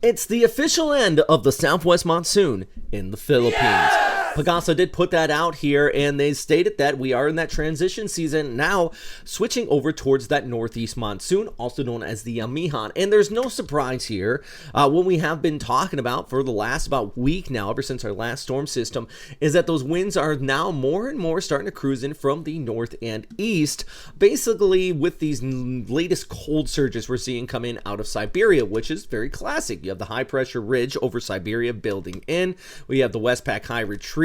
It's the official end of the Southwest Monsoon in the Philippines. Pagasa did put that out here, and they stated that we are in that transition season now, switching over towards that northeast monsoon, also known as the Amihan. And there's no surprise here. What we have been talking about for the last about week now, ever since our last storm system, is that those winds are now more and more starting to cruise in from the north and east, basically with these latest cold surges we're seeing come in out of Siberia, which is very classic. You have the high pressure ridge over Siberia building in. We have the Westpac high retreating.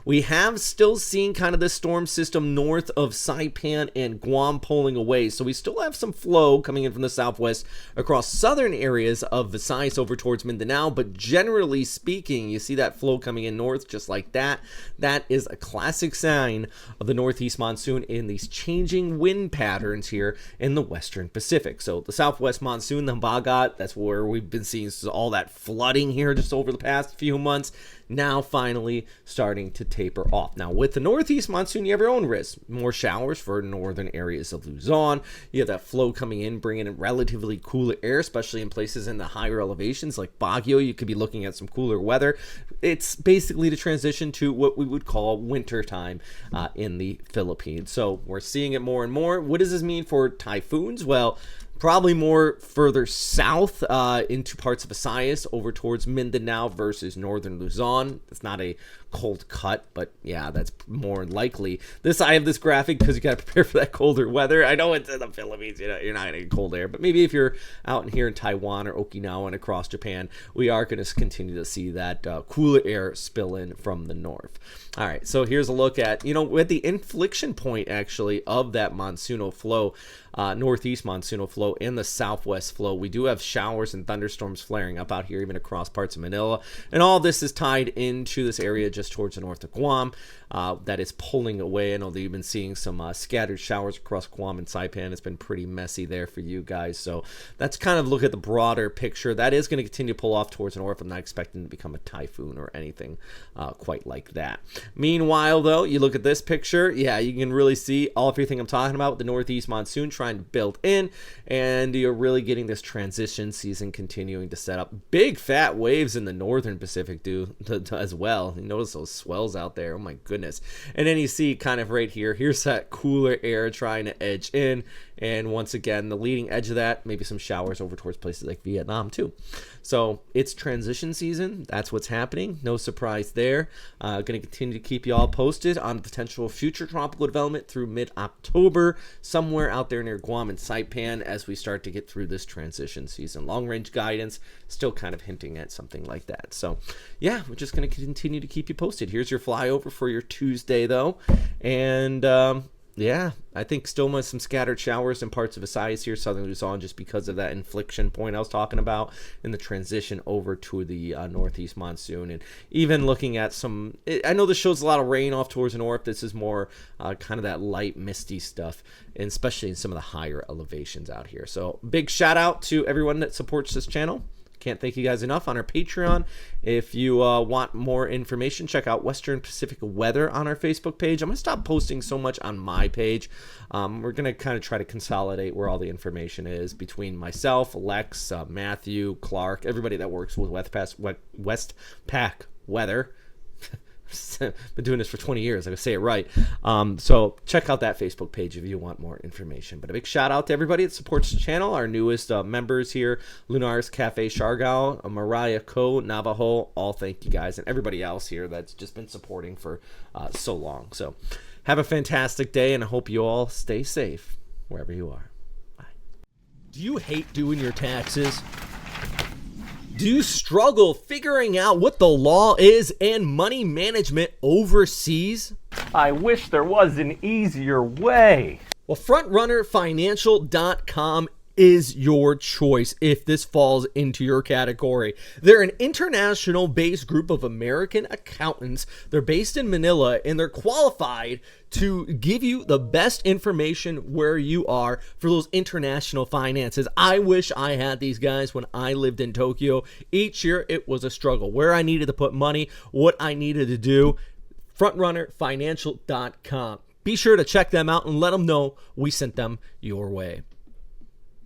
We have still seen kind of the storm system north of Saipan and Guam pulling away. So we still have some flow coming in from the southwest across southern areas of Visayas over towards Mindanao. But generally speaking, you see that flow coming in north just like that. That is a classic sign of the northeast monsoon in these changing wind patterns here in the western Pacific. So the southwest monsoon, the Bagat, that's where we've been seeing all that flooding here just over the past few months. Now finally starting to taper off. Now with the northeast monsoon, you have your own risk. More showers for northern areas of Luzon. You have that flow coming in, bringing in relatively cooler air, especially in places in the higher elevations like Baguio. You could be looking at some cooler weather. It's basically the transition to what we would call winter time in the Philippines. So we're seeing it more and more. What does this mean for typhoons? Well, probably more further south into parts of Visayas over towards Mindanao versus northern Luzon. It's not a cold cut, but yeah, that's more likely. I have this graphic because you got to prepare for that colder weather. I know it's in the Philippines, you're not going to get cold air, but maybe if you're out in here in Taiwan or Okinawa and across Japan, we are going to continue to see that cooler air spill in from the north. All right, so here's a look at, at the inflection point actually of that monsoonal flow, northeast monsoonal flow and the southwest flow. We do have showers and thunderstorms flaring up out here, even across parts of Manila. And all this is tied into this area just towards the north of Guam that is pulling away. I know that you've been seeing some scattered showers across Guam and Saipan. It's been pretty messy there for you guys. So that's kind of look at the broader picture. That is going to continue to pull off towards the north. I'm not expecting to become a typhoon or anything quite like that. Meanwhile, though, you look at this picture. Yeah, you can really see everything I'm talking about with the northeast monsoon trying to build in, and you're really getting this transition season continuing to set up. Big fat waves in the northern Pacific as well. You notice those swells out there. Oh my goodness. And then you see kind of right here, here's that cooler air trying to edge in, and once again the leading edge of that, maybe some showers over towards places like Vietnam too. So it's transition season. That's what's happening. No surprise there. Going to continue to keep you all posted on potential future tropical development through mid-October, somewhere out there near Guam and Saipan as we start to get through this transition season. Long-range guidance still kind of hinting at something like that. So yeah, we're just going to continue to keep you posted. Here's your flyover for your Tuesday though. And yeah, I think still with some scattered showers in parts of Visayas here, southern Luzon, just because of that inflection point I was talking about in the transition over to the northeast monsoon. And even looking at I know this shows a lot of rain off towards the north. This is more kind of that light misty stuff, and especially in some of the higher elevations out here. So big shout out to everyone that supports this channel. Can't thank you guys enough. On our Patreon, if you want more information, check out Western Pacific Weather on our Facebook page. I'm going to stop posting so much on my page. We're going to kind of try to consolidate where all the information is between myself, Lex, Matthew, Clark, everybody that works with Westpac Weather. Been doing this for 20 years. I gotta say it right. So check out that Facebook page if you want more information. But a big shout out to everybody that supports the channel. Our newest members here, Lunar's Cafe Siargao, Mariah Co, Navajo. All thank you guys, and everybody else here that's just been supporting for so long. So have a fantastic day, and I hope you all stay safe wherever you are. Bye. Do you hate doing your taxes? Do you struggle figuring out what the law is and money management overseas? I wish there was an easier way. Well, FrontrunnerFinancial.com is your choice if this falls into your category. They're an international based group of American accountants. They're based in Manila, and they're qualified to give you the best information where you are for those international finances. I wish I had these guys when I lived in Tokyo. Each year it was a struggle. Where I needed to put money, what I needed to do. FrontrunnerFinancial.com. Be sure to check them out and let them know we sent them your way.